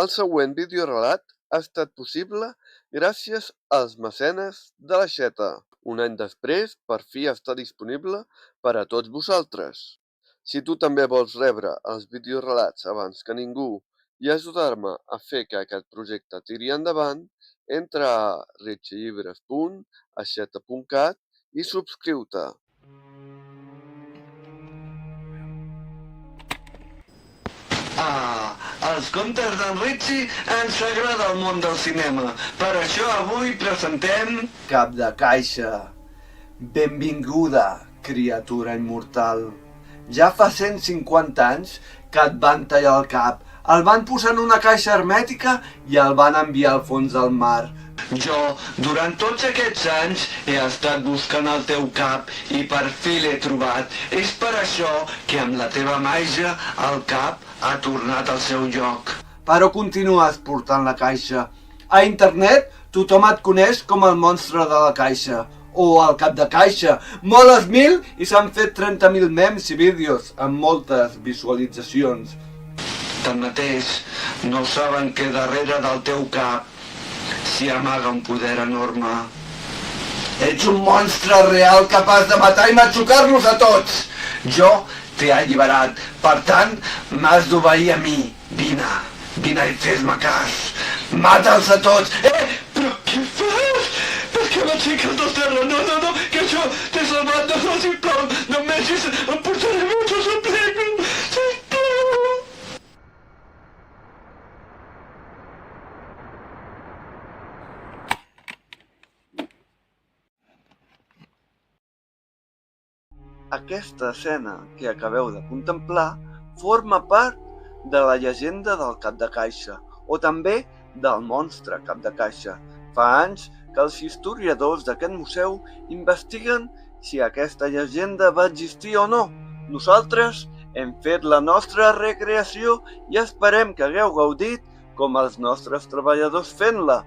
El següent videorelat ha estat possible gràcies als mecenes de l'Aixeta. Un any després, per fi està disponible per a tots vosaltres. Si tu també vols rebre els videorelats abans que ningú i ajudar-me a fer que aquest projecte tiri endavant, entra a richillibres.aixeta.cat i subscriu-te. Els contes d'en Ritchie ens agrada el món del cinema. Per això avui presentem... Cap de caixa. Benvinguda, criatura immortal. Ja fa 150 anys que et van tallar el cap, el van posar en una caixa hermètica i el van enviar al fons del mar. Jo, durant tots aquests anys, he estat buscant el teu cap i per fi l'he trobat. És per això que amb la teva màgia el cap ha tornat al seu lloc. Però continues portant la caixa. A internet tothom et coneix com el monstre de la caixa o el cap de caixa. Moles 1000 i s'han fet 30.000 memes i vídeos amb moltes visualitzacions. Tanmateix, no saben que darrere del teu cap s'hi amaga un poder enorme. Ets un monstre real capaç de matar i matxucar-los a tots. Jo t'he alliberat, per tant, m'has d'obeir a mi. Vine i fes-me cas. Mata'ls a tots. Però què fas? Per què m'aixeques del terra? No, que això t'he salvat. No, sisplau, no em deixis, em portaré molt, us suplico. Sisplau. Aquesta escena que acabeu de contemplar forma part de la llegenda del cap de caixa, o també del monstre cap de caixa. Fa anys que els historiadors d'aquest museu investiguen si aquesta llegenda va existir o no. Nosaltres hem fet la nostra recreació i esperem que hagueu gaudit com els nostres treballadors fent-la.